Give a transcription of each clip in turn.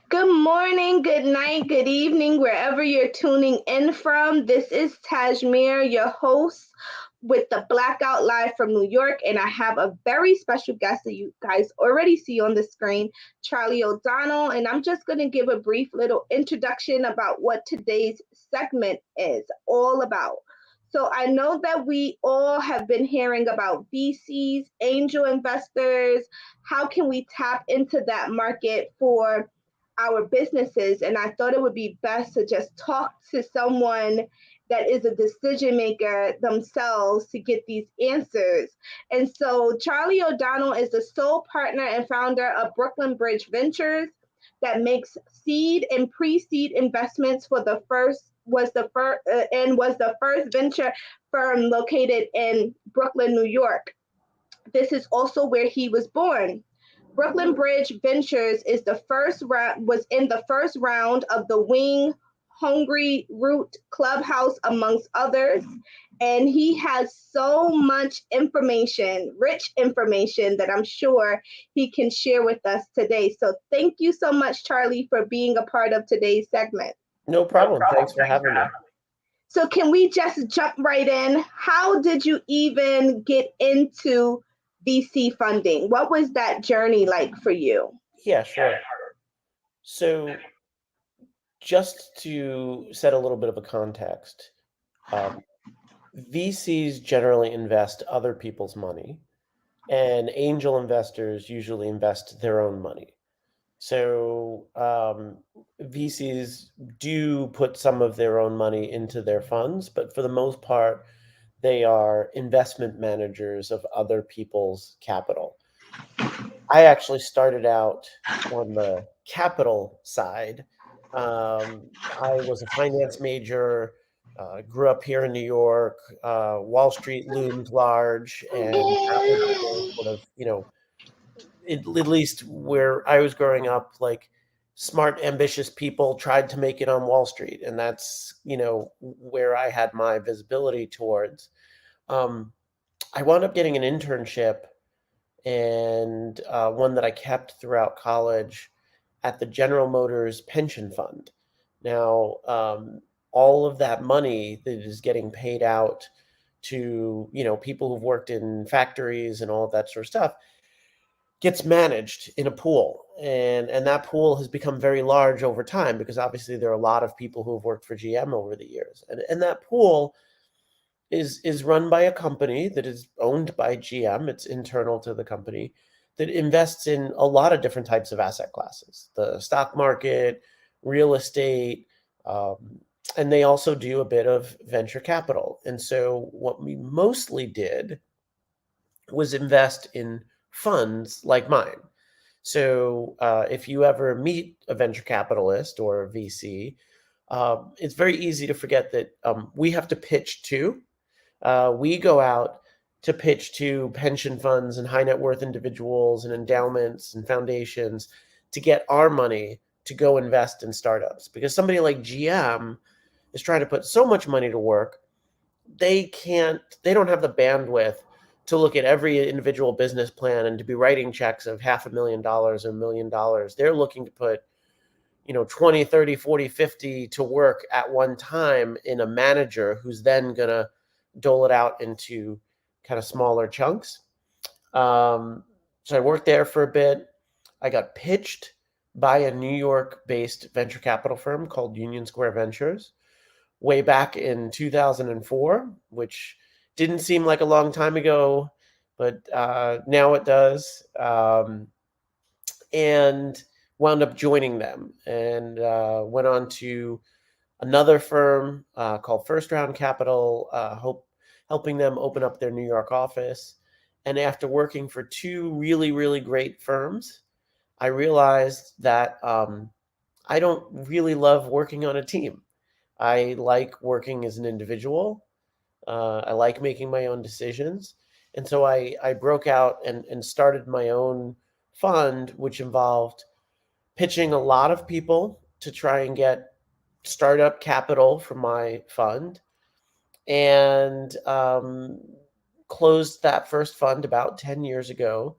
Good morning, good night, good evening, wherever you're tuning in from. This is Tasemere, your host with the Blackout live from New York, and I have a very special guest that you guys already see on the screen, Charlie O'Donnell, and I'm just going to give a brief little introduction about what today's segment is all about. So I know that we all have been hearing about VCs, angel investors. How can we tap into that market for our businesses? And I thought it would be best to just talk to someone that is a decision maker themselves to get these answers. And so Charlie O'Donnell is the sole partner and founder of Brooklyn Bridge Ventures that makes seed and pre-seed investments for the first was the first venture firm located in Brooklyn, New York. This is also where he was born. Brooklyn Bridge Ventures was in the first round of the Hungryroot Clubhouse, amongst others. And he has so much information, rich information, that I'm sure he can share with us today. So thank you so much, Charlie, for being a part of today's segment. No problem. Thanks for having me. So can we just jump right in? How did you even get into VC funding? What was that journey like for you? Yeah, sure. So just to set a little bit of a context, VCs generally invest other people's money, and angel investors usually invest their own money. So VCs do put some of their own money into their funds, but for the most part, they are investment managers of other people's capital. I actually started out on the capital side. I was a finance major, grew up here in New York. Wall Street loomed large, and that was the sort of, at least where I was growing up, like smart, ambitious people tried to make it on Wall Street, and that's where I had my visibility towards. Um, I wound up getting an internship and one that I kept throughout college at the General Motors pension fund. Now, all of that money that is getting paid out to people who've worked in factories and all of that sort of stuff gets managed in a pool, and that pool has become very large over time because obviously there are a lot of people who have worked for GM over the years, and that pool is run by a company that is owned by GM. It's internal to the company that invests in a lot of different types of asset classes, the stock market, real estate, and they also do a bit of venture capital. And so what we mostly did was invest in funds like mine. So if you ever meet a venture capitalist or a VC, it's very easy to forget that we have to pitch too. We go out to pitch to pension funds and high net worth individuals and endowments and foundations to get our money to go invest in startups, because somebody like GM is trying to put so much money to work. They don't have the bandwidth to look at every individual business plan and to be writing checks of $500,000 or $1 million. They're looking to put 20, 30, 40, 50 to work at one time in a manager who's then going to dole it out into kind of smaller chunks. So I worked there for a bit. I got pitched by a New York-based venture capital firm called Union Square Ventures way back in 2004, which didn't seem like a long time ago, but now it does. And wound up joining them and went on to another firm called First Round Capital, helping them open up their New York office. And after working for two really, really great firms, I realized that I don't really love working on a team. I like working as an individual. I like making my own decisions. And so I broke out and started my own fund, which involved pitching a lot of people to try and get startup capital for my fund, and closed that first fund about 10 years ago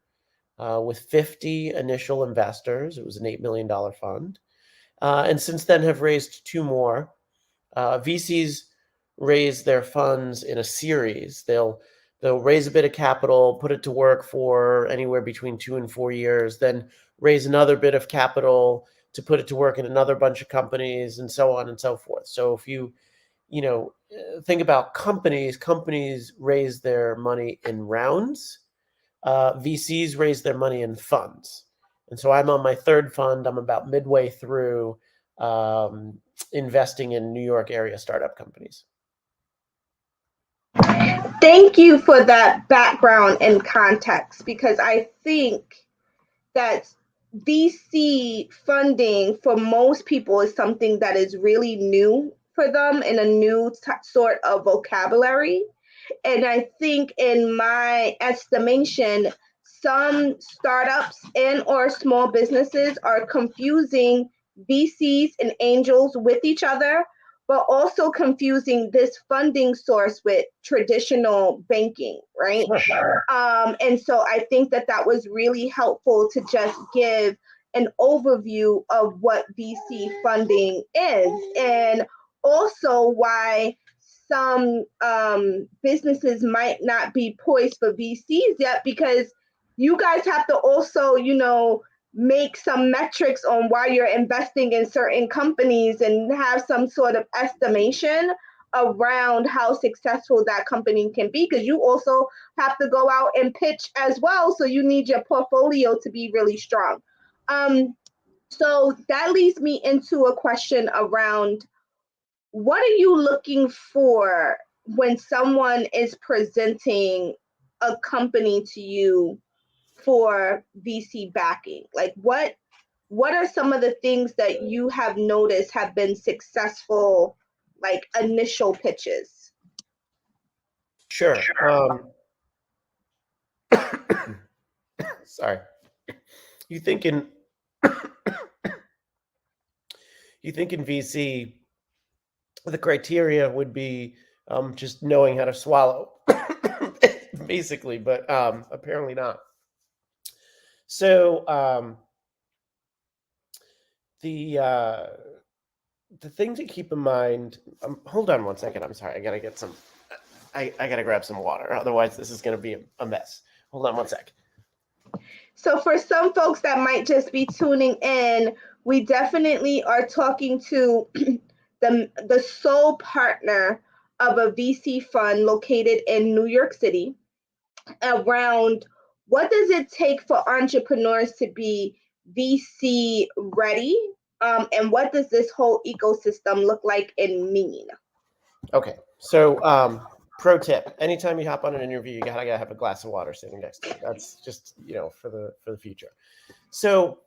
with 50 initial investors. It was an $8 million fund. And since then have raised 2 more. VCs raise their funds in a series. They'll raise a bit of capital, put it to work for anywhere between 2 and 4 years, then raise another bit of capital to put it to work in another bunch of companies, and so on and so forth. So if you think about companies raise their money in rounds. VCs raise their money in funds. And so I'm on my 3rd fund. I'm about midway through investing in New York area startup companies. Thank you for that background and context, because I think that VC funding for most people is something that is really new for them, and a new sort of vocabulary. And I think, in my estimation, some startups and or small businesses are confusing VCs and angels with each other, but also confusing this funding source with traditional banking, right? Sure. And so I think that was really helpful to just give an overview of what VC funding is, and also why some businesses might not be poised for VCs yet, because you guys have to also, make some metrics on why you're investing in certain companies and have some sort of estimation around how successful that company can be, because you also have to go out and pitch as well. So you need your portfolio to be really strong. So that leads me into a question around, what are you looking for when someone is presenting a company to you for VC backing? Like, what are some of the things that you have noticed have been successful, like initial pitches? Sure. Sorry. You think in VC, the criteria would be just knowing how to swallow, basically, but apparently not. So the thing to keep in mind. Hold on one second. I'm sorry. I gotta get some. I gotta grab some water. Otherwise, this is gonna be a mess. Hold on one sec. So for some folks that might just be tuning in, we definitely are talking to the sole partner of a VC fund located in New York City, around what does it take for entrepreneurs to be VC ready, and what does this whole ecosystem look like and mean? Okay, so pro tip: anytime you hop on an interview, you gotta have a glass of water sitting next to you. That's just for the future. So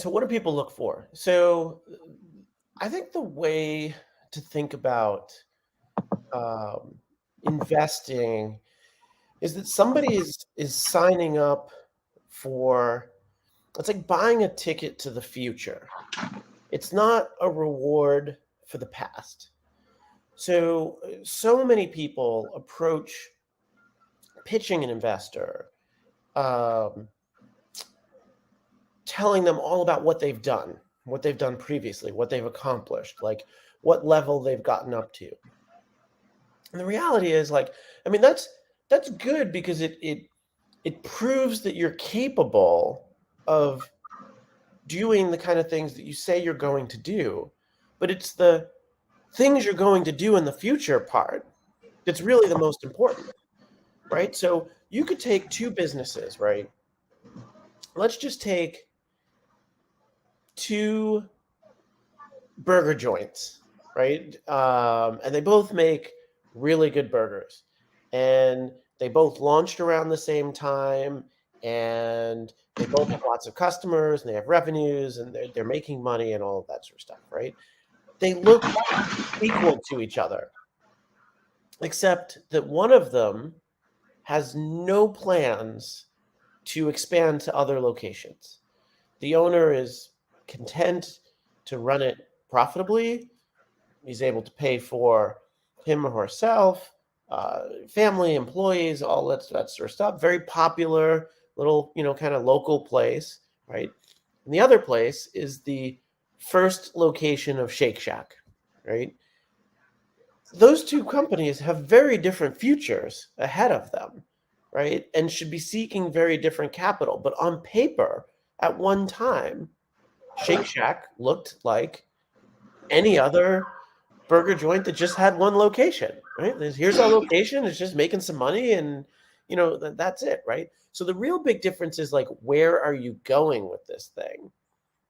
what do people look for? So I think the way to think about investing is that somebody is signing up for, it's like buying a ticket to the future. It's not a reward for the past. So many people approach pitching an investor, telling them all about what they've done previously, what they've accomplished, like what level they've gotten up to. And the reality is, that's good, because it proves that you're capable of doing the kind of things that you say you're going to do. But it's the things you're going to do in the future part that's really the most important, right? So you could take 2 businesses, right? Let's just take 2 burger joints, right? And they both make really good burgers, and they both launched around the same time, and they both have lots of customers, and they have revenues, and they're making money and all of that sort of stuff, right? They look equal to each other, except that one of them has no plans to expand to other locations. The owner is content to run it profitably. He's able to pay for him or herself, family, employees, all that sort of stuff. Very popular, little, kind of local place, right? And the other place is the first location of Shake Shack, right? Those two companies have very different futures ahead of them, right? And should be seeking very different capital. But on paper, at one time, Shake Shack looked like any other burger joint that just had one location, right? Here's our location, it's just making some money, and that's it, right? So the real big difference is like, where are you going with this thing,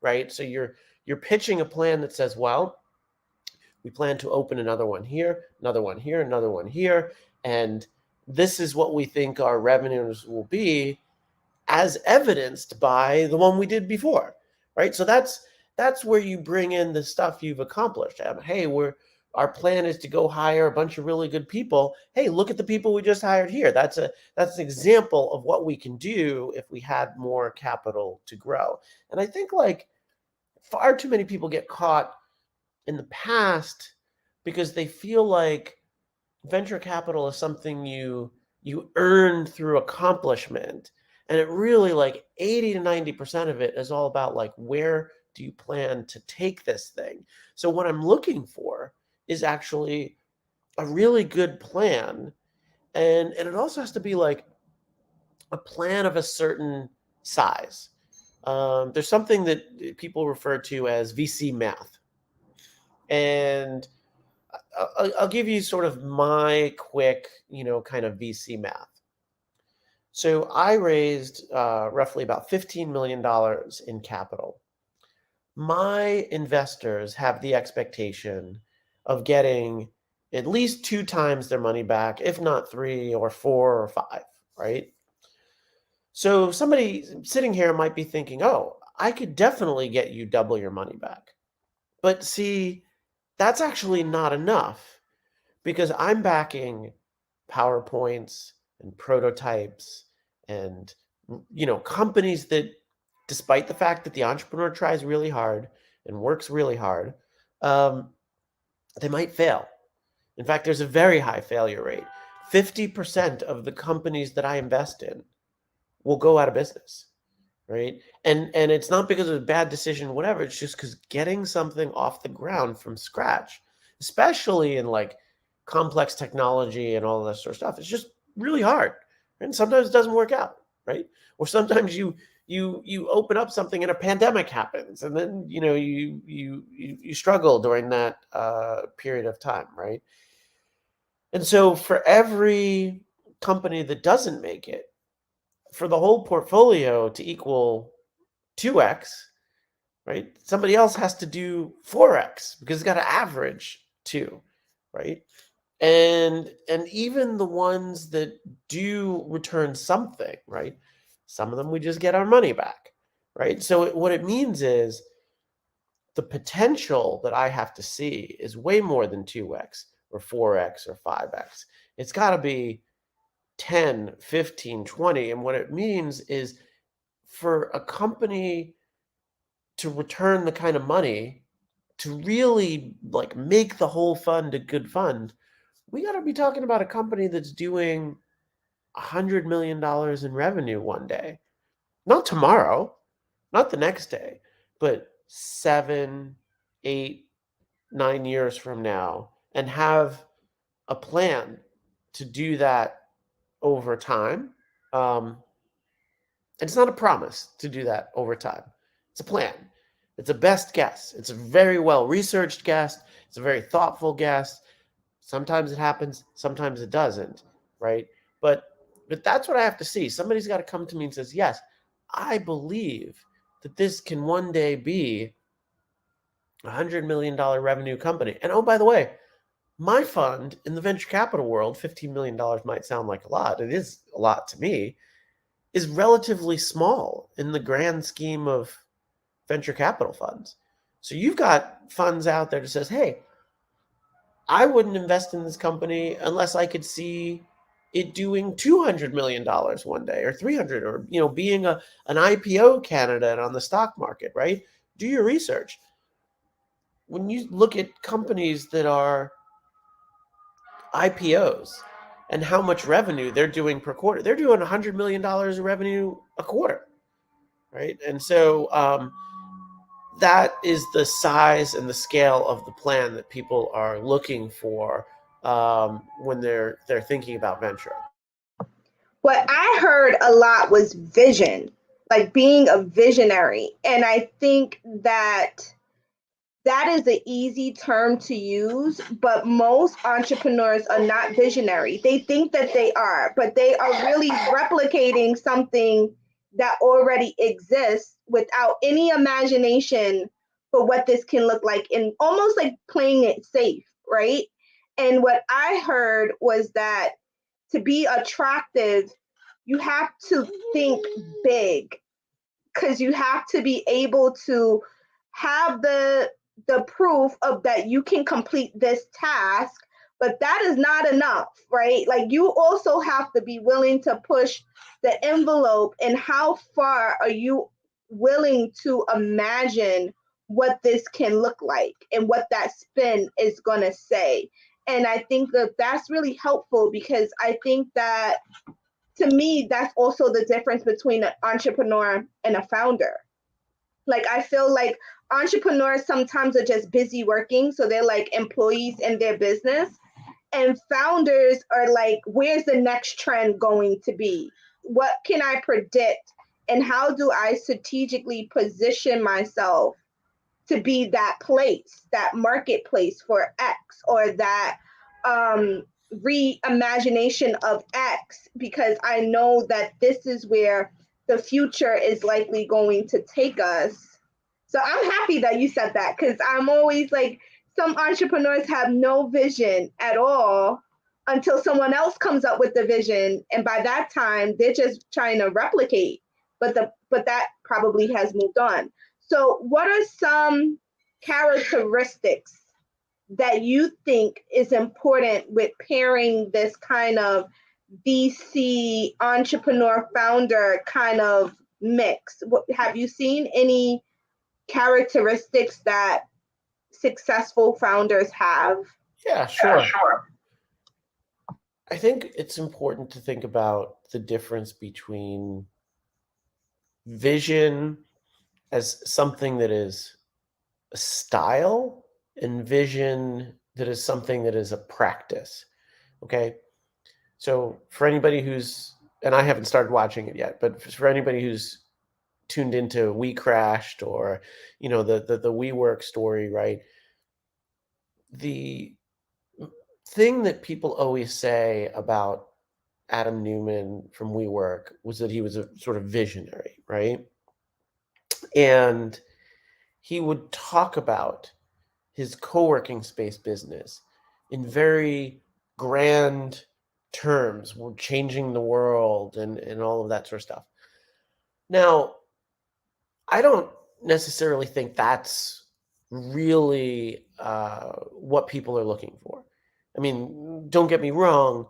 right? So you're pitching a plan that says, well, we plan to open another one here, another one here, another one here, and this is what we think our revenues will be, as evidenced by the one we did before, right? So that's where you bring in the stuff you've accomplished. Hey, our plan is to go hire a bunch of really good people. Hey, look at the people we just hired here. That's an example of what we can do if we had more capital to grow. And I think like far too many people get caught in the past because they feel like venture capital is something you earn through accomplishment, and it really, like 80 to 90% of it is all about like, where do you plan to take this thing? So what I'm looking for is actually a really good plan, and it also has to be like a plan of a certain size. There's something that people refer to as VC math, and I'll give you sort of my quick, kind of VC math. So I raised roughly about $15 million in capital. My investors have the expectation of getting at least 2 times their money back, if not 3 or 4 or 5, right? So somebody sitting here might be thinking, oh, I could definitely get you double your money back. But see, that's actually not enough, because I'm backing PowerPoints and prototypes and companies that, despite the fact that the entrepreneur tries really hard and works really hard, they might fail. In fact, there's a very high failure rate. 50% of the companies that I invest in will go out of business, right? And it's not because of a bad decision, whatever. It's just because getting something off the ground from scratch, especially in like complex technology and all that sort of stuff, it's just really hard. And sometimes it doesn't work out, right? Or sometimes you open up something and a pandemic happens, and then you struggle during that period of time, right? And so for every company that doesn't make it, for the whole portfolio to equal 2x, right? Somebody else has to do 4x, because it's got to average 2, right? And even the ones that do return something, right? Some of them we just get our money back, right? So what it means is the potential that I have to see is way more than 2x or 4x or 5x. It's got to be 10, 15, 20. And what it means is, for a company to return the kind of money to really like make the whole fund a good fund, we got to be talking about a company that's doing $100 million in revenue one day. Not tomorrow, not the next day, but 7, 8, 9 years from now, and have a plan to do that over time. And it's not a promise to do that over time. It's a plan. It's a best guess. It's a very well-researched guess. It's a very thoughtful guess. Sometimes it happens, sometimes it doesn't, right? But that's what I have to see. Somebody's got to come to me and says, yes, I believe that this can one day be a $100 million revenue company. And oh, by the way, my fund in the venture capital world, $15 million might sound like a lot. It is a lot to me. Is relatively small in the grand scheme of venture capital funds. So you've got funds out there that says, hey, I wouldn't invest in this company unless I could see it doing $200 million one day, or 300, or being an IPO candidate on the stock market, right? Do your research. When you look at companies that are IPOs, and how much revenue they're doing per quarter. They're doing $100 million of revenue a quarter, right? And so that is the size and the scale of the plan that people are looking for when they're thinking about venture. What I heard a lot was vision, like being a visionary. And I think that is an easy term to use, but most entrepreneurs are not visionary. They think that they are, but they are really replicating something that already exists without any imagination for what this can look like, and almost like playing it safe, right? And what I heard was that to be attractive, you have to think big, because you have to be able to have the proof of that you can complete this task, but that is not enough, right? Like, you also have to be willing to push the envelope, and how far are you willing to imagine what this can look like and what that spin is going to say. And I think that that's really helpful, because I think that, to me, that's also the difference between an entrepreneur and a founder. Like, I feel like entrepreneurs sometimes are just busy working, so they're like employees in their business. And founders are like, where's the next trend going to be? What can I predict? And how do I strategically position myself to be that place, that marketplace for X, or that reimagination of X, because I know that this is where the future is likely going to take us. So I'm happy that you said that, because I'm always like, some entrepreneurs have no vision at all until someone else comes up with the vision, and by that time they're just trying to replicate, but that probably has moved on. So what are some characteristics that you think is important with pairing this kind of VC entrepreneur founder kind of mix? Have you seen any characteristics that successful founders have? Yeah, sure. I think it's important to think about the difference between vision as something that is a style and vision that is something that is a practice. Okay. So for anybody who's, and I haven't started watching it yet, but for anybody who's tuned into We Crashed, or, the WeWork story, right? The thing that people always say about Adam Newman from WeWork was that he was a sort of visionary, right? And he would talk about his co-working space business in very grand terms. We're changing the world and all of that sort of stuff. Now, I don't necessarily think that's really what people are looking for. I mean, don't get me wrong.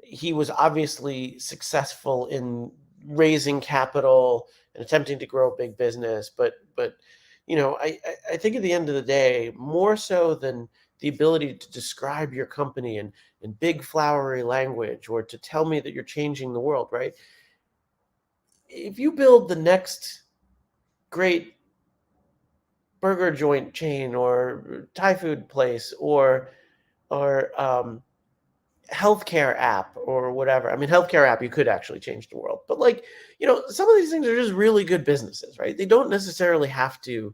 He was obviously successful in raising capital and attempting to grow a big business, but I think at the end of the day, more so than the ability to describe your company in big flowery language, or to tell me that you're changing the world, right? If you build the next great burger joint chain or Thai food place or healthcare app or whatever. I mean, healthcare app, you could actually change the world, but some of these things are just really good businesses, right? They don't necessarily have to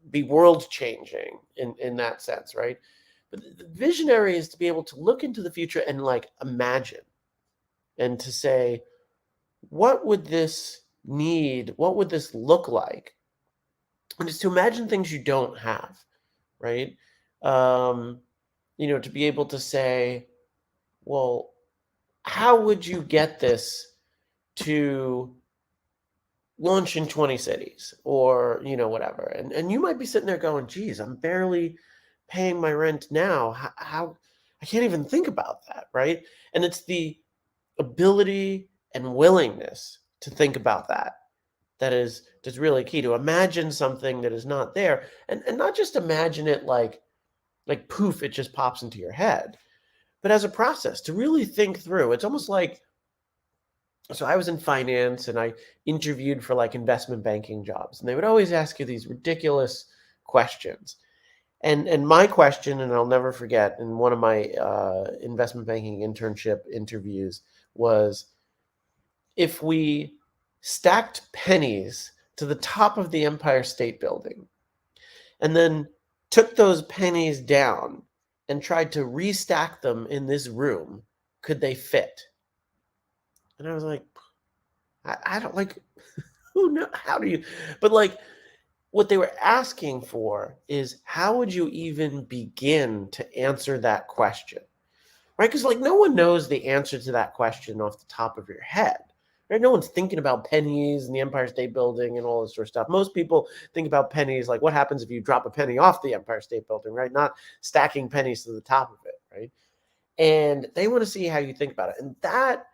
be world changing in that sense, right? But the visionary is to be able to look into the future and imagine, and to say, what would this need? What would this look like? And it's to imagine things you don't have, right? To be able to say, well, how would you get this to launch in 20 cities, or whatever? And you might be sitting there going, geez, I'm barely paying my rent now. How I can't even think about that, right? And it's the ability and willingness to think about that is just really key, to imagine something that is not there, and not just imagine it like poof, it just pops into your head, but as a process to really think through. It's almost like, so I was in finance and I interviewed for like investment banking jobs, and they would always ask you these ridiculous questions. And my question, and I'll never forget, in one of my investment banking internship interviews was, if we stacked pennies to the top of the Empire State Building and then took those pennies down and tried to restack them in this room, could they fit? And I was like, I don't like, who know, how do you, but like, what they were asking for is, how would you even begin to answer that question? Right? Because like no one knows the answer to that question off the top of your head. Right? No one's thinking about pennies and the Empire State Building and all this sort of stuff. Most people think about pennies like, what happens if you drop a penny off the Empire State Building, right? Not stacking pennies to the top of it, right? And they want to see how you think about it. And that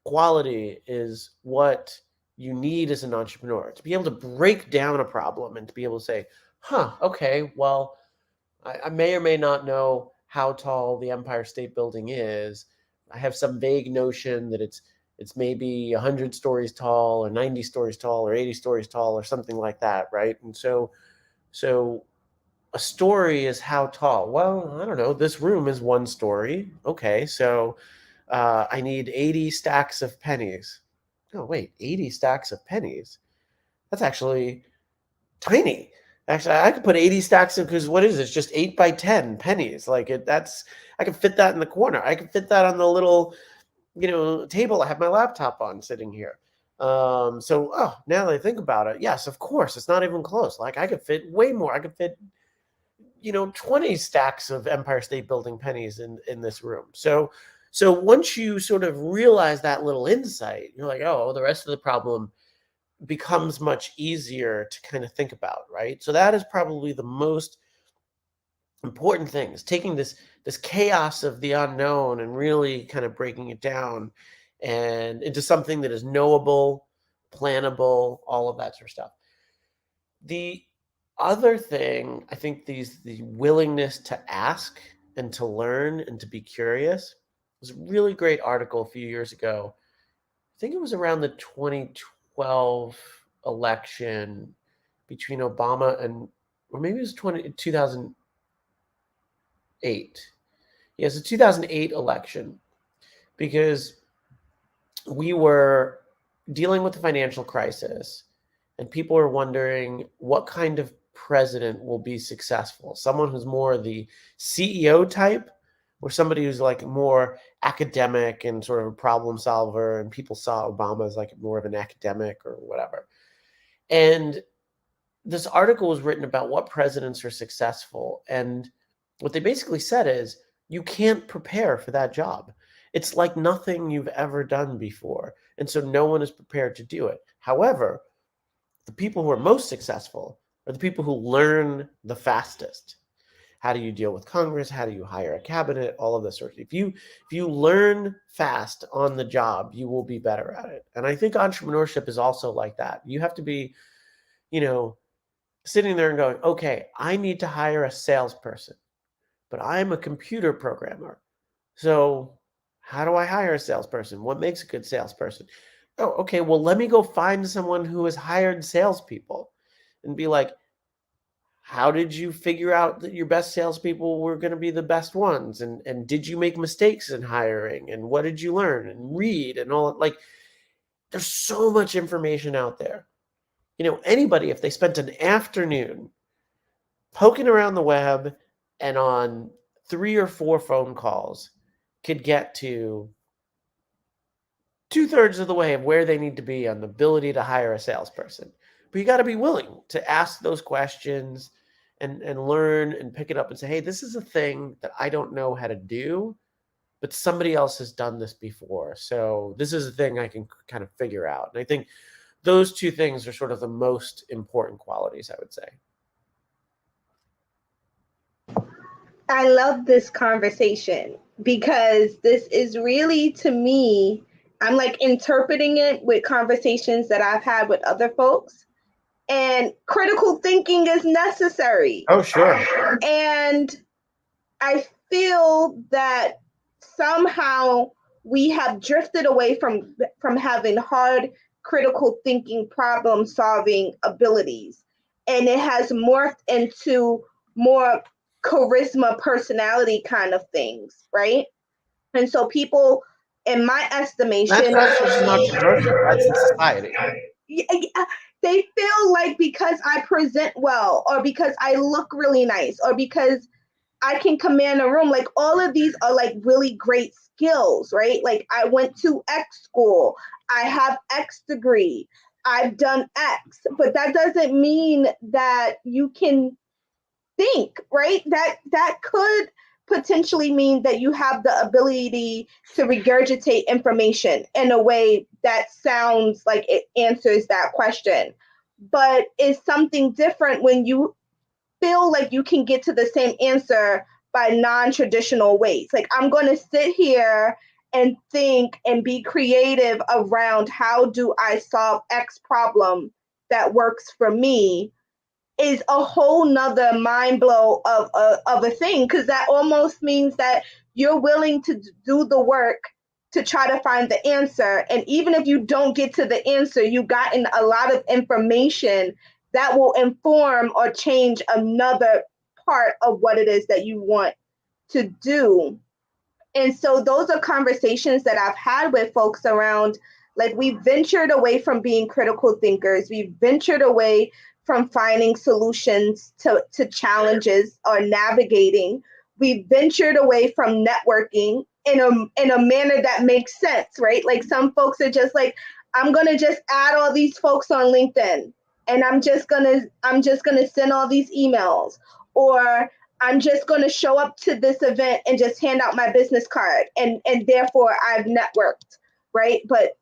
quality is what you need as an entrepreneur, to be able to break down a problem and to be able to say, okay, well, I may or may not know how tall the Empire State Building is. I have some vague notion that it's maybe 100 stories tall or 90 stories tall or 80 stories tall or something like that, right? And so a story is how tall? Well, I don't know. This room is 1 story. Okay, so I need 80 stacks of pennies. Oh, wait, 80 stacks of pennies? That's actually tiny. Actually, I could put 80 stacks of, because what is it? It's just 8 by 10 pennies. Like I could fit that in the corner. I could fit that on the little, table I have my laptop on sitting here. Now that I think about it, yes, of course, it's not even close. Like I could fit way more. I could fit 20 stacks of Empire State Building pennies in this room. So once you sort of realize that little insight, you're like, oh, the rest of the problem becomes much easier to kind of think about, right? So that is probably the most important thing, is taking this chaos of the unknown and really kind of breaking it down and into something that is knowable, plannable, all of that sort of stuff. The other thing, I think, the willingness to ask and to learn and to be curious. There's a really great article a few years ago. I think it was around the 2012 election between Obama and, or maybe it was 2008. Yeah, it's a 2008 election, because we were dealing with the financial crisis and people are wondering what kind of president will be successful. Someone who's more the CEO type, or somebody who's like more academic and sort of a problem solver, and people saw Obama as like more of an academic or whatever. And this article was written about what presidents are successful. And what they basically said is, you can't prepare for that job. It's like nothing you've ever done before. And so no one is prepared to do it. However, the people who are most successful are the people who learn the fastest. How do you deal with Congress? How do you hire a cabinet? All of this sort of thing. If you learn fast on the job, you will be better at it. And I think entrepreneurship is also like that. You have to be, sitting there and going, okay, I need to hire a salesperson, but I'm a computer programmer. So how do I hire a salesperson? What makes a good salesperson? Oh, okay, well, let me go find someone who has hired salespeople and be like, how did you figure out that your best salespeople were going to be the best ones? And did you make mistakes in hiring? And what did you learn and read and all? Like, there's so much information out there. Anybody, if they spent an afternoon poking around the web and on 3 or 4 phone calls, could get to 2/3 of the way of where they need to be on the ability to hire a salesperson. But you got to be willing to ask those questions and learn and pick it up and say, hey, this is a thing that I don't know how to do, but somebody else has done this before. So this is a thing I can kind of figure out. And I think those 2 things are sort of the most important qualities, I would say. I love this conversation because this is really, to me, I'm like interpreting it with conversations that I've had with other folks, and critical thinking is necessary. Oh, sure. And I feel that somehow we have drifted away from having hard critical thinking problem solving abilities, and it has morphed into more charisma personality kind of things, right? And so people, in my estimation, That's not controversial. That's in society. they feel like because I present well, or because I look really nice, or because I can command a room, like all of these are like really great skills, right? Like I went to X school, I have X degree, I've done X, but that doesn't mean that you can think, right? That could potentially mean that you have the ability to regurgitate information in a way that sounds like it answers that question. But it's something different when you feel like you can get to the same answer by non-traditional ways. Like I'm going to sit here and think and be creative around how do I solve X problem that works for me, is a whole nother mind blow of a thing, because that almost means that you're willing to do the work to try to find the answer, and even if you don't get to the answer, you've gotten a lot of information that will inform or change another part of what it is that you want to do. And so those are conversations that I've had with folks around, like, we ventured away from being critical thinkers. We ventured away from finding solutions to challenges or navigating. We ventured away from networking in a manner that makes sense, right? Like some folks are just like, I'm gonna just add all these folks on LinkedIn, and I'm just gonna send all these emails, or I'm just going to show up to this event and just hand out my business card, and therefore I've networked, right? But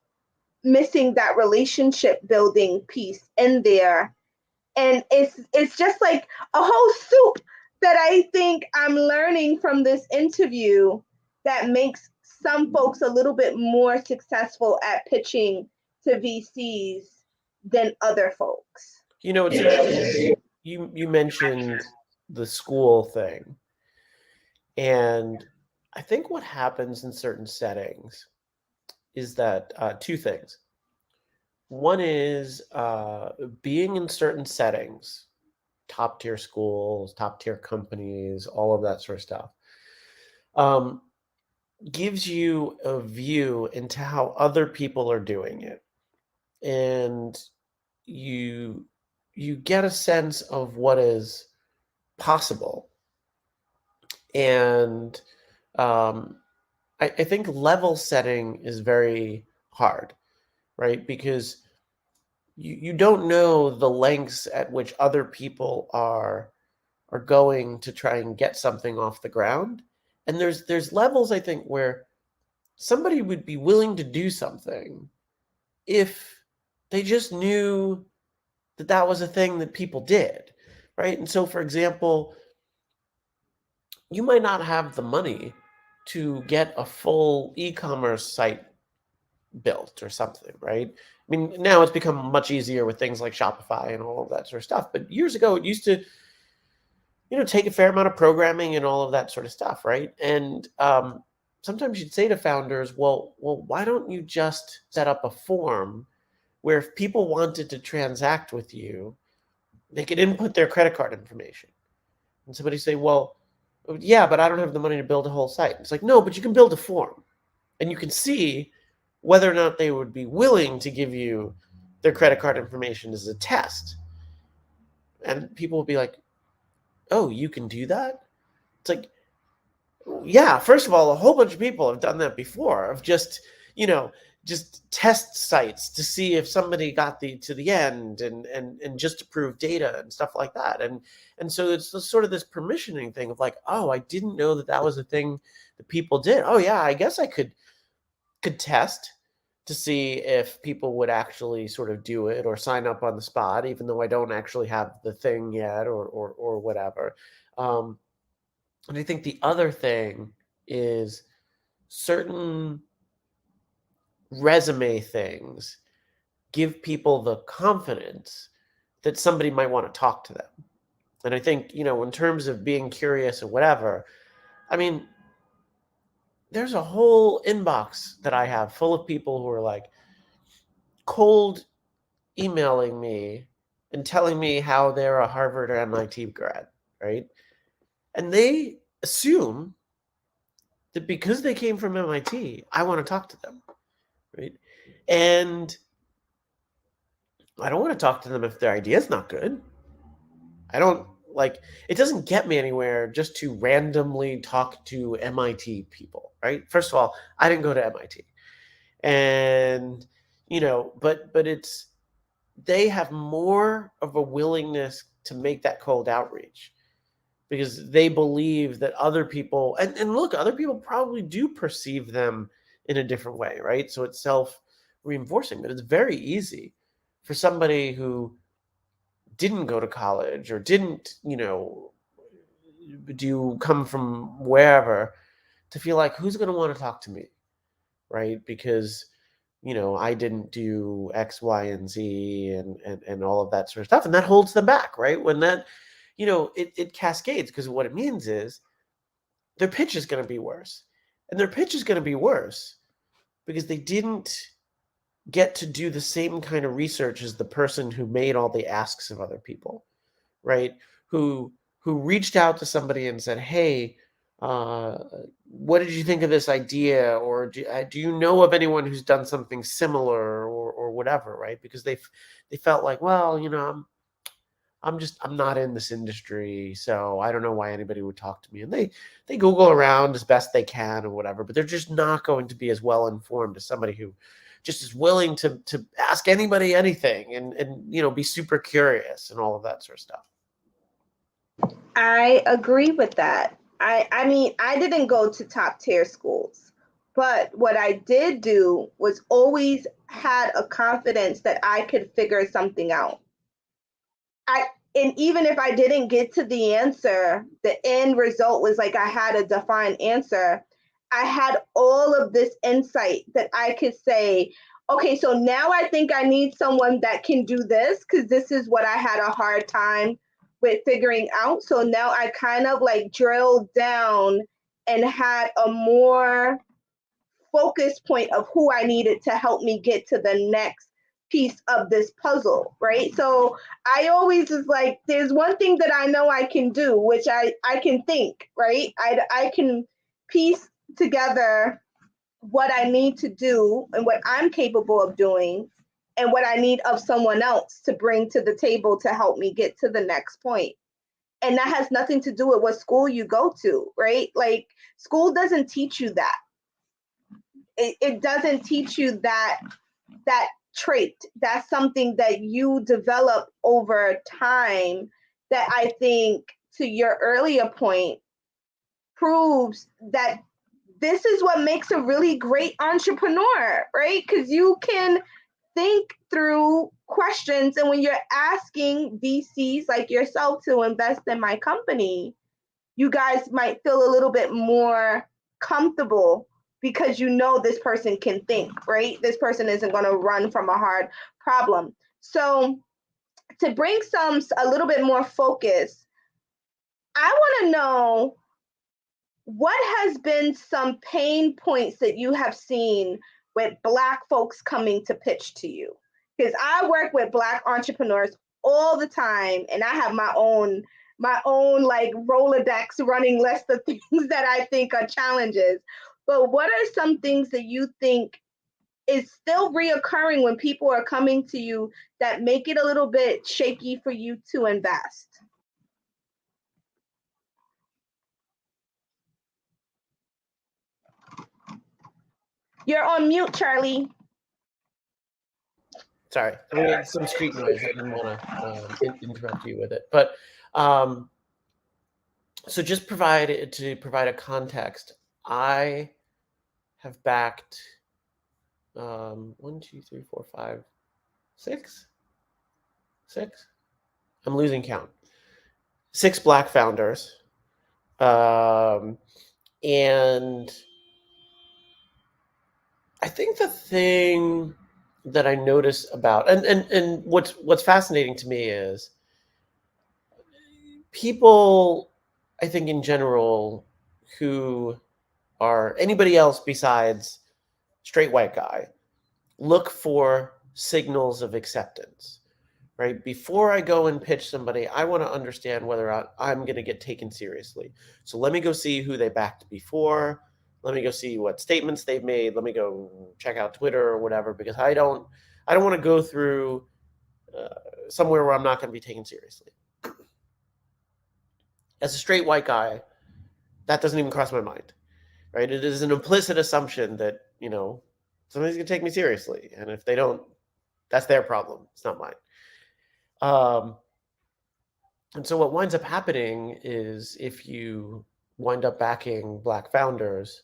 missing that relationship building piece in there. And it's just like a whole soup that I think I'm learning from this interview that makes some folks a little bit more successful at pitching to VCs than other folks. You know, it's interesting. You mentioned the school thing. And I think what happens in certain settings is that two things. One is being in certain settings, top tier schools, top tier companies, all of that sort of stuff, gives you a view into how other people are doing it. And you get a sense of what is possible. And I think level setting is very hard, right? Because you don't know the lengths at which other people are going to try and get something off the ground. And there's levels, I think, where somebody would be willing to do something if they just knew that that was a thing that people did, right? And so, for example, you might not have the money to get a full e-commerce site built or something, right? I mean, now it's become much easier with things like Shopify and all of that sort of stuff. But years ago, it used to, take a fair amount of programming and all of that sort of stuff, right? And sometimes you'd say to founders, well, why don't you just set up a form where if people wanted to transact with you, they could input their credit card information? And somebody say, well, yeah, but I don't have the money to build a whole site. It's like, no, but you can build a form, and you can see whether or not they would be willing to give you their credit card information as a test. And people will be like, oh, you can do that? It's like, yeah, first of all, a whole bunch of people have done that before, of just, just test sites to see if somebody got to the end, and just to prove data and stuff like that. And so it's sort of this permissioning thing of like, oh, I didn't know that was a thing that people did. Oh yeah, I guess I could test to see if people would actually sort of do it or sign up on the spot, even though I don't actually have the thing yet, or whatever. And I think the other thing is certain resume things give people the confidence that somebody might want to talk to them. And I think, in terms of being curious or whatever, I mean, there's a whole inbox that I have full of people who are like cold emailing me and telling me how they're a Harvard or MIT grad, right? And they assume that because they came from MIT, I want to talk to them, right? And I don't want to talk to them if their idea is not good. I don't like, it doesn't get me anywhere just to randomly talk to MIT people, right? First of all, I didn't go to MIT. And, but it's, they have more of a willingness to make that cold outreach because they believe that other people, and look, other people probably do perceive them in a different way, right? So it's self-reinforcing, but it's very easy for somebody who didn't go to college or didn't, do come from wherever to feel like, who's going to want to talk to me, right? Because I didn't do X, Y, and Z and all of that sort of stuff. And that holds them back, right? When that, it cascades, because what it means is their pitch is going to be worse. And their pitch is going to be worse because they didn't get to do the same kind of research as the person who made all the asks of other people, right? Who reached out to somebody and said, hey, what did you think of this idea? Or do you know of anyone who's done something similar or whatever, right? Because they felt like, well, I'm not in this industry, so I don't know why anybody would talk to me. And they Google around as best they can or whatever, but they're just not going to be as well informed as somebody who just is willing to ask anybody anything and be super curious and all of that sort of stuff. I agree with that. I mean, I didn't go to top tier schools, but what I did do was always had a confidence that I could figure something out. And even if I didn't get to the answer, the end result was like I had a defined answer. I had all of this insight that I could say, okay, so now I think I need someone that can do this because this is what I had a hard time with figuring out. So now I kind of like drilled down and had a more focus point of who I needed to help me get to the next piece of this puzzle, right? So I always was like, there's one thing that I know I can do, which I can think, right? I can piece together what I need to do and what I'm capable of doing and what I need of someone else to bring to the table to help me get to the next point. And that has nothing to do with what school you go to, right? Like school doesn't teach you that. It doesn't teach you that trait. That's something that you develop over time that I think, to your earlier point, proves that this is what makes a really great entrepreneur, right? Because you can think through questions. And when you're asking VCs like yourself to invest in my company, you guys might feel a little bit more comfortable because you know this person can think, right? This person isn't going to run from a hard problem. So to bring a little bit more focus, I want to know what has been some pain points that you have seen with Black folks coming to pitch to you? Because I work with Black entrepreneurs all the time, and I have my own like Rolodex running list of things that I think are challenges. But what are some things that you think is still reoccurring when people are coming to you that make it a little bit shaky for you to invest? You're on mute, Charlie. Sorry, I mean, some street noise. I didn't want to interrupt you with it, but so just to provide a context, I have backed 1, 2, 3, 4, 5, 6. I'm losing count. 6 Black founders, and I think the thing that I notice about and what's fascinating to me is people, I think in general, who are anybody else besides straight white guy, look for signals of acceptance, right? Before I go and pitch somebody, I want to understand whether I'm going to get taken seriously. So let me go see who they backed before. Let me go see what statements they've made. Let me go check out Twitter or whatever, because I don't want to go through somewhere where I'm not going to be taken seriously. As a straight white guy, that doesn't even cross my mind, right? It is an implicit assumption that, somebody's going to take me seriously. And if they don't, that's their problem. It's not mine. And so what winds up happening is if you wind up backing Black founders,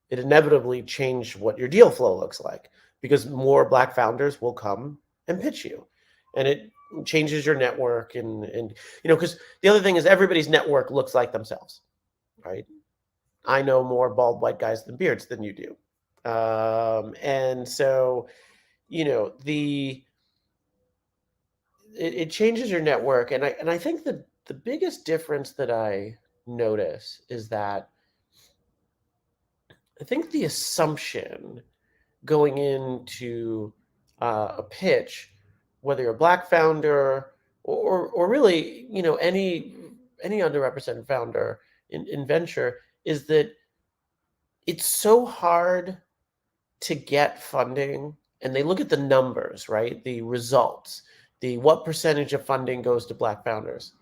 it inevitably changed what your deal flow looks like, because more Black founders will come and pitch you. And it changes your network. And because the other thing is everybody's network looks like themselves, right? I know more bald white guys than beards than you do. And so, it changes your network. And I think that the biggest difference that I notice is that I think the assumption going into a pitch, whether you're a Black founder or really, any underrepresented founder in venture, is that it's so hard to get funding. And they look at the numbers, right? The results, what percentage of funding goes to Black founders.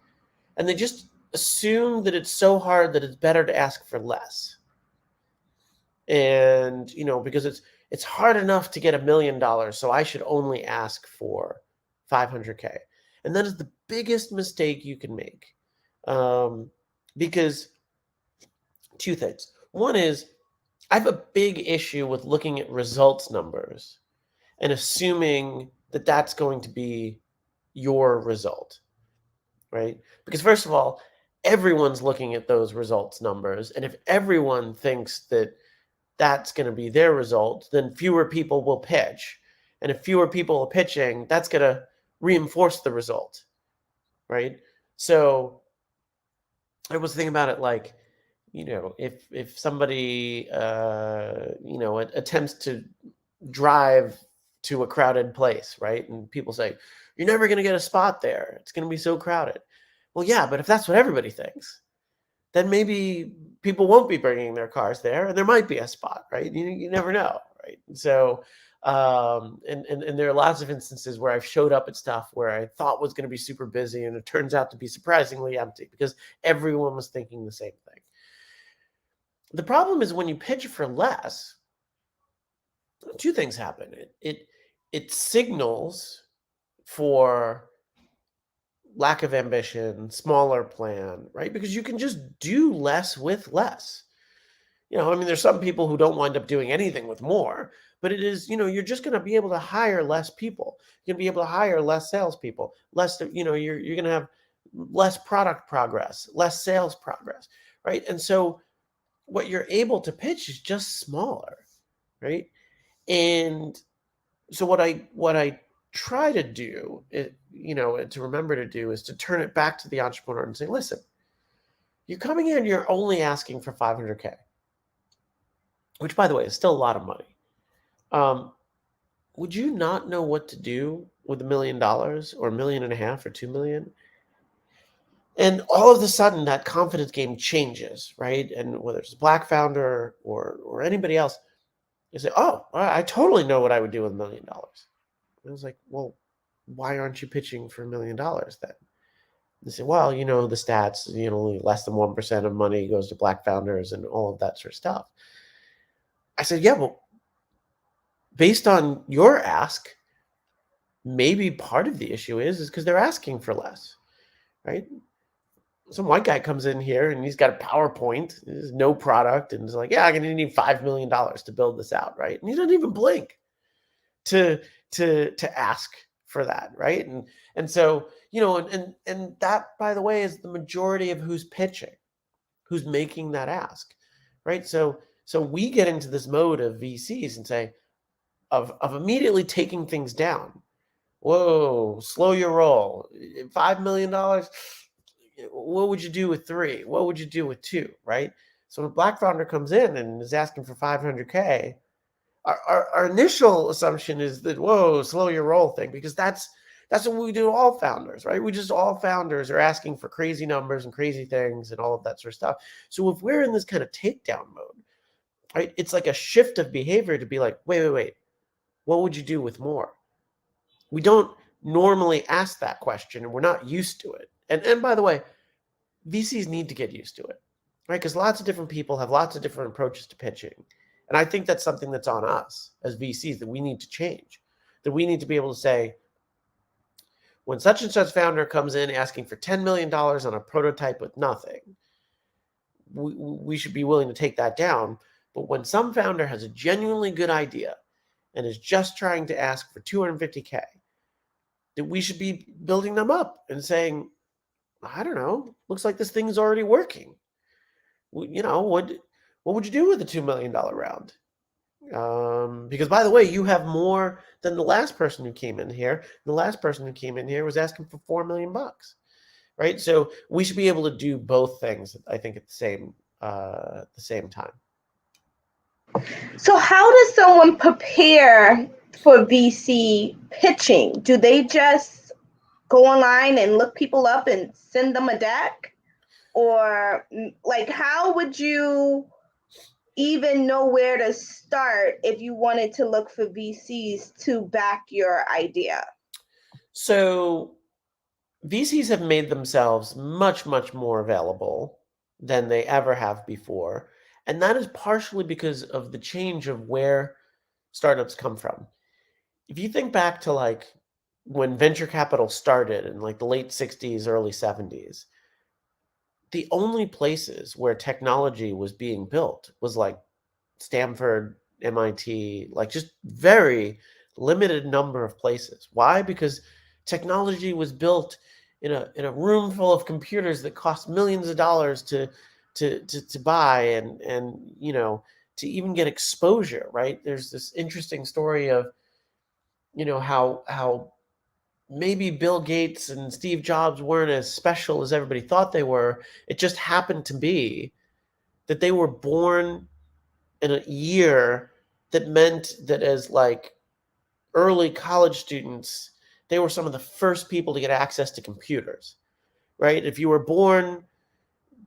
And they just assume that it's so hard that it's better to ask for less. And, because it's hard enough to get $1 million, so I should only ask for $500K. And that is the biggest mistake you can make. Because two things. One is, I have a big issue with looking at results numbers and assuming that that's going to be your result, right? Because first of all, everyone's looking at those results numbers. And if everyone thinks that that's going to be their result, then fewer people will pitch. And if fewer people are pitching, that's going to reinforce the result, right? So I was thinking about it like, if somebody, attempts to drive to a crowded place, right? And people say, you're never going to get a spot there. It's going to be so crowded. Well, yeah, but if that's what everybody thinks, then maybe people won't be bringing their cars there, and there might be a spot, right? You never know, right? And so, and there are lots of instances where I've showed up at stuff where I thought was going to be super busy, and it turns out to be surprisingly empty because everyone was thinking the same thing. The problem is when you pitch for less, two things happen. It signals for lack of ambition, smaller plan, right? Because you can just do less with less. There's some people who don't wind up doing anything with more, but it is, you're just going to be able to hire less people. You're going to be able to hire less salespeople, less, you're going to have less product progress, less sales progress, right? And so what you're able to pitch is just smaller, right? And so what I try to do, to remember to do, is to turn it back to the entrepreneur and say, listen, you're coming in, you're only asking for $500K, which, by the way, is still a lot of money. Would you not know what to do with $1 million or $1.5 million or 2 million? And all of a sudden, that confidence game changes, right? And whether it's a Black founder or anybody else, you say, oh, I totally know what I would do with $1 million. I was like, well, why aren't you pitching for $1 million then? They say, well, the stats, only less than 1% of money goes to Black founders and all of that sort of stuff. I said, yeah, well, based on your ask, maybe part of the issue is because they're asking for less, right? Some white guy comes in here and he's got a PowerPoint, there's no product, and he's like, yeah, I'm going to need $5 million to build this out, right? And he doesn't even blink to ask for that, right? And so, and that, by the way, is the majority of who's pitching, who's making that ask, right? So we get into this mode of VCs and say, of immediately taking things down. Whoa, slow your roll. $5 million. What would you do with 3? What would you do with 2? Right? So when a Black founder comes in and is asking for 500K, our initial assumption is that, whoa, slow your roll thing, because that's what we do to all founders, right? All founders are asking for crazy numbers and crazy things and all of that sort of stuff. So if we're in this kind of takedown mode, right, it's like a shift of behavior to be like, wait, what would you do with more? We don't normally ask that question, and we're not used to it. And by the way, VCs need to get used to it, right? Because lots of different people have lots of different approaches to pitching. And I think that's something that's on us as VCs that we need to change, that we need to be able to say, when such and such founder comes in asking for $10 million on a prototype with nothing, we should be willing to take that down. But when some founder has a genuinely good idea and is just trying to ask for 250K, that we should be building them up and saying, I don't know, looks like this thing's already working. You know, what would you do with a $2 million round? Because, by the way, you have more than the last person who came in here. The last person who came in here was asking for $4 million, right? So we should be able to do both things, I think, at the same time. So how does someone prepare for VC pitching? Do they just go online and look people up and send them a deck? Or like, how would you even know where to start if you wanted to look for VCs to back your idea? So VCs have made themselves much, much more available than they ever have before. And that is partially because of the change of where startups come from. If you think back to like when venture capital started in like the late 60s, early 70s, the only places where technology was being built was like Stanford, MIT, like just very limited number of places. Why? Because technology was built in a room full of computers that cost millions of dollars to buy and you know, to even get exposure, right? There's this interesting story of, you know, how maybe Bill Gates and Steve Jobs weren't as special as everybody thought they were. It just happened to be that they were born in a year that meant that as like early college students, they were some of the first people to get access to computers, right? If you were born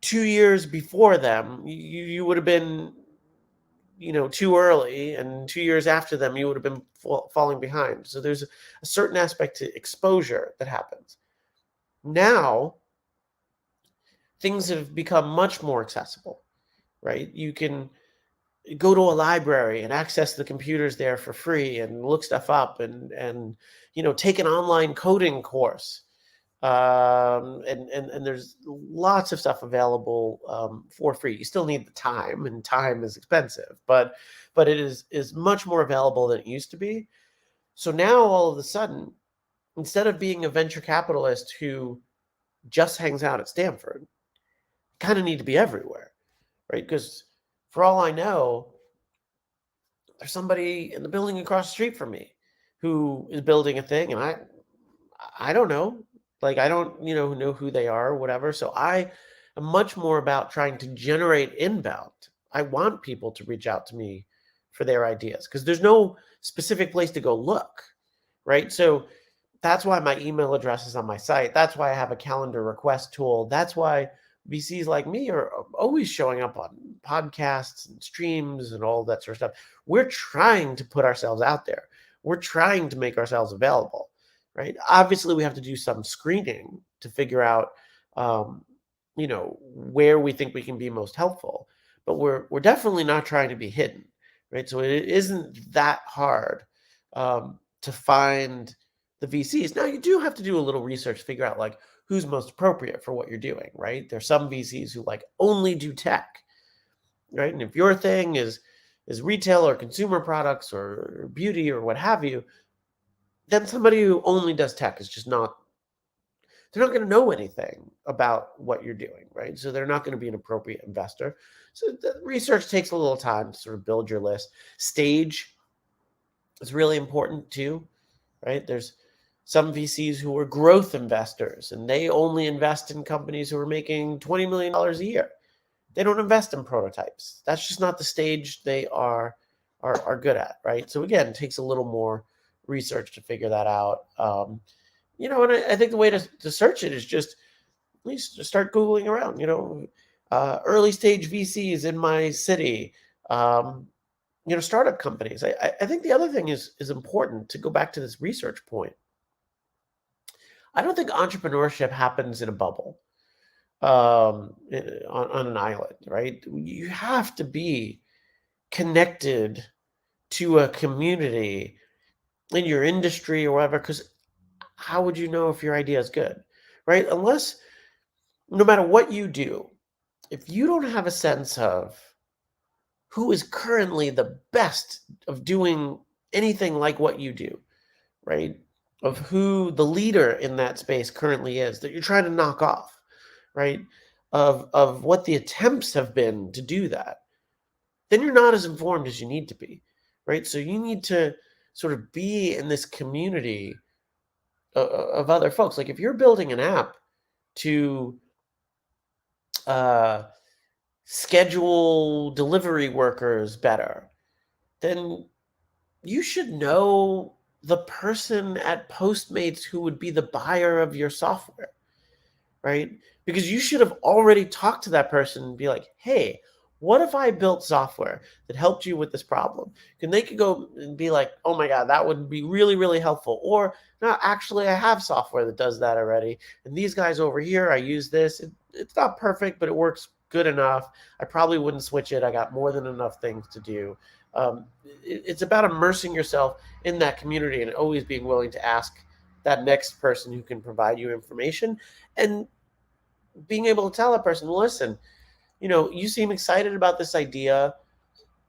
2 years before them, you would have been, you know, too early, and 2 years after them, you would have been falling behind. So there's a certain aspect to exposure that happens. Now, things have become much more accessible, right? You can go to a library and access the computers there for free and look stuff up and you know, take an online coding course. And there's lots of stuff available for free. You still need the time, and time is expensive, but it is much more available than it used to be. So now all of a sudden, instead of being a venture capitalist who just hangs out at Stanford, you kind of need to be everywhere, right? Because for all I know, there's somebody in the building across the street from me who is building a thing, and I don't know. Like, I don't, you know who they are or whatever. So I am much more about trying to generate inbound. I want people to reach out to me for their ideas because there's no specific place to go look, right? So that's why my email address is on my site. That's why I have a calendar request tool. That's why VCs like me are always showing up on podcasts and streams and all that sort of stuff. We're trying to put ourselves out there. We're trying to make ourselves available, right? Obviously, we have to do some screening to figure out, you know, where we think we can be most helpful. But we're definitely not trying to be hidden, right? So it isn't that hard to find the VCs. Now, you do have to do a little research to figure out like who's most appropriate for what you're doing, right? There's some VCs who like only do tech, right? And if your thing is retail or consumer products or beauty or what have you, then somebody who only does tech is just not, they're not going to know anything about what you're doing, right? So they're not going to be an appropriate investor. So the research takes a little time to sort of build your list. Stage is really important too, right? There's some VCs who are growth investors, and they only invest in companies who are making $20 million a year. They don't invest in prototypes. That's just not the stage they are good at, right? So again, it takes a little more research to figure that out. And I think the way to search it is just at least start Googling around, early stage VCs in my city, startup companies. I think the other thing is important to go back to this research point. I don't think entrepreneurship happens in a bubble, on an island, right? You have to be connected to a community in your industry or whatever, because how would you know if your idea is good, right? Unless, no matter what you do, if you don't have a sense of who is currently the best of doing anything like what you do, right? Of who the leader in that space currently is that you're trying to knock off, right? Of what the attempts have been to do that, then you're not as informed as you need to be, right? So you need to sort of be in this community of other folks. Like if you're building an app to schedule delivery workers better, then you should know the person at Postmates who would be the buyer of your software, right? Because you should have already talked to that person and be like, hey, what if I built software that helped you with this problem? And they could go and be like, oh my God, that would be really, really helpful. Or no, actually, I have software that does that already. And these guys over here, I use this. It's not perfect, but it works good enough. I probably wouldn't switch it. I got more than enough things to do. It's about immersing yourself in that community and always being willing to ask that next person who can provide you information, and being able to tell a person, listen, you seem excited about this idea.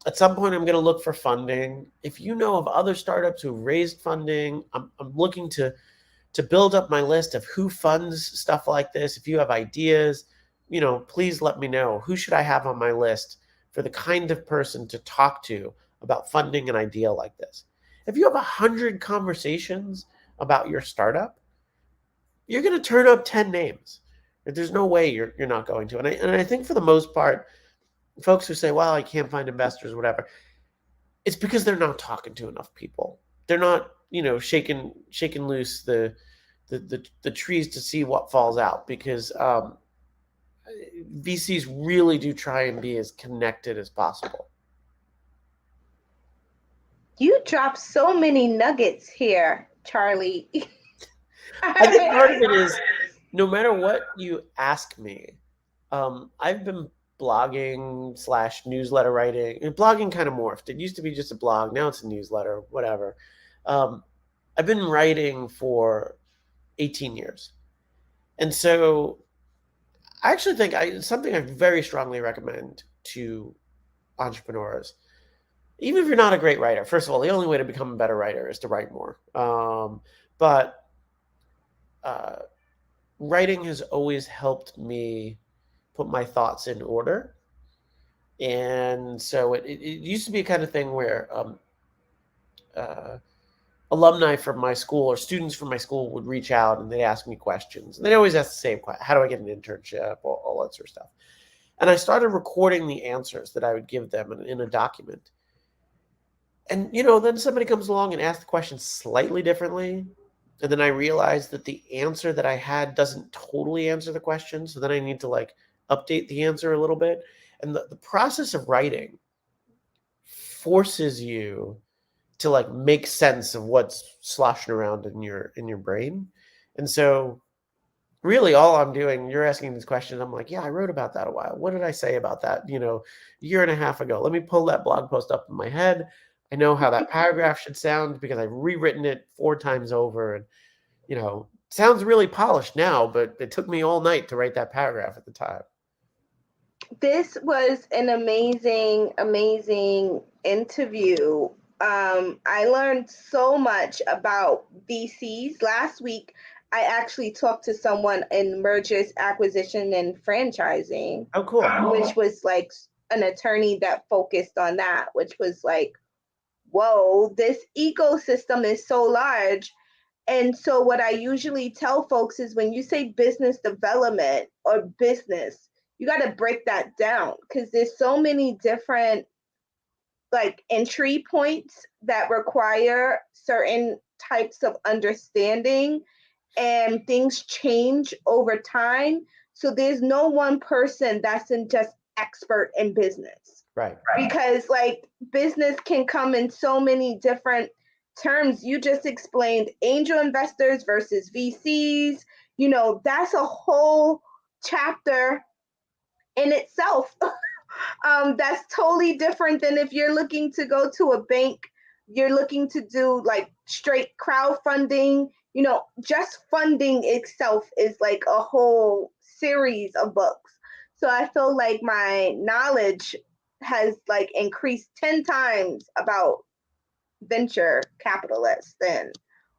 At some point, I'm going to look for funding. If you know of other startups who've raised funding, I'm looking to build up my list of who funds stuff like this. If you have ideas, please let me know. Who should I have on my list for the kind of person to talk to about funding an idea like this? If you have 100 conversations about your startup, you're going to turn up 10 names. There's no way you're not going to. And I think for the most part, folks who say, well, I can't find investors or whatever, it's because they're not talking to enough people. They're not, shaking loose the trees to see what falls out, because VCs really do try and be as connected as possible. You dropped so many nuggets here, Charlie. I think part of it is, no matter what you ask me, I've been blogging / newsletter writing, and blogging kind of morphed. It used to be just a blog. Now it's a newsletter, whatever. I've been writing for 18 years. And so I actually think something I very strongly recommend to entrepreneurs, even if you're not a great writer. First of all, the only way to become a better writer is to write more. But writing has always helped me put my thoughts in order. And so it used to be a kind of thing where alumni from my school or students from my school would reach out and they'd ask me questions. And they'd always ask the same question: how do I get an internship? All that sort of stuff. And I started recording the answers that I would give them in a document. And, then somebody comes along and asks the question slightly differently. And then I realized that the answer that I had doesn't totally answer the question. So then I need to update the answer a little bit. And the process of writing forces you to make sense of what's sloshing around in your brain. And so really all I'm doing, you're asking these questions, I'm like, yeah, I wrote about that a while. What did I say about that, a year and a half ago? Let me pull that blog post up in my head. I know how that paragraph should sound because I've rewritten it 4 times over. And, sounds really polished now, but it took me all night to write that paragraph at the time. This was an amazing, amazing interview. I learned so much about VCs. Last week, I actually talked to someone in mergers, acquisition, and franchising. Oh, cool. Which was an attorney that focused on that, which was whoa, this ecosystem is so large. And so what I usually tell folks is when you say business development or business, you got to break that down, because there's so many different like entry points that require certain types of understanding, and things change over time. So there's no one person that's just expert in business. Right. Because like business can come in so many different terms. You just explained angel investors versus VCs. You know, that's a whole chapter in itself. That's totally different than if you're looking to go to a bank, you're looking to do like straight crowdfunding. You know, just funding itself is like a whole series of books. So I feel like my knowledge has like increased 10 times about venture capitalists and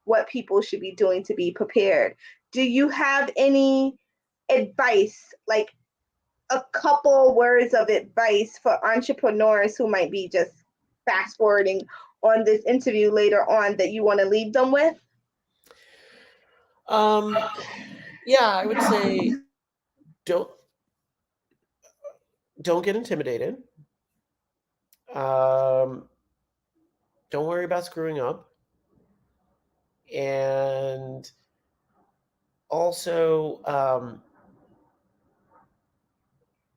what people should be doing to be prepared. Do you have any advice, like a couple words of advice for entrepreneurs who might be just fast forwarding on this interview later on that you want to leave them with? Yeah, I would say don't get intimidated. Don't worry about screwing up. And also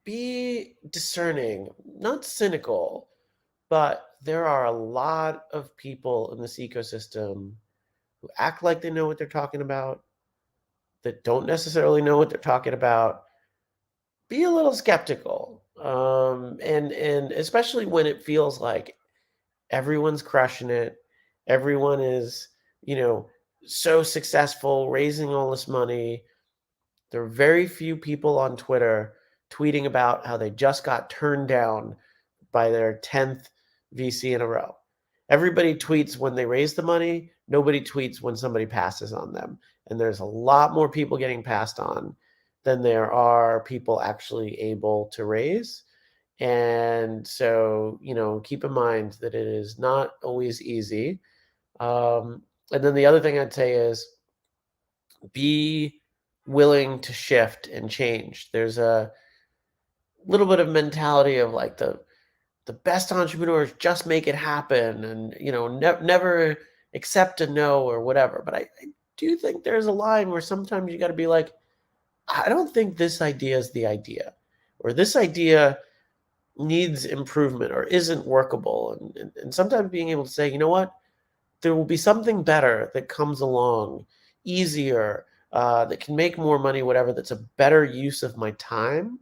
be discerning, not cynical, but there are a lot of people in this ecosystem who act like they know what they're talking about, that don't necessarily know what they're talking about. Be a little skeptical, and especially when it feels like everyone's crushing it, everyone is, so successful, raising all this money. There are very few people on Twitter tweeting about how they just got turned down by their 10th VC in a row. Everybody tweets when they raise the money. Nobody tweets when somebody passes on them. And there's a lot more people getting passed on than there are people actually able to raise. And so, keep in mind that it is not always easy. And then the other thing I'd say is be willing to shift and change. There's a little bit of mentality of like the best entrepreneurs just make it happen, and never accept a no or whatever. But I do think there's a line where sometimes you got to be like, I don't think this idea is the idea, or this idea needs improvement or isn't workable. And sometimes being able to say, you know what, there will be something better that comes along, easier, that can make more money, whatever, that's a better use of my time.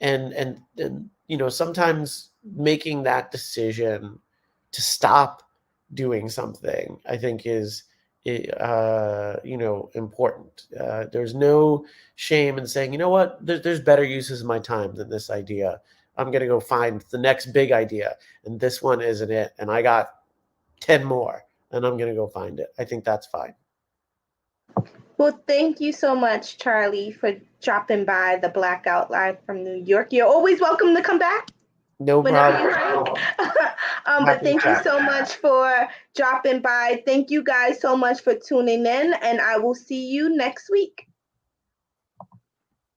And sometimes making that decision to stop doing something, I think is important. There's no shame in saying, you know what, there's better uses of my time than this idea. I'm going to go find the next big idea, and this one isn't it, and I got 10 more, and I'm going to go find it. I think that's fine. Well, thank you so much, Charlie, for dropping by the Blackout Live from New York. You're always welcome to come back. No problem. But thank you so much for dropping by. Thank you guys so much for tuning in, and I will see you next week.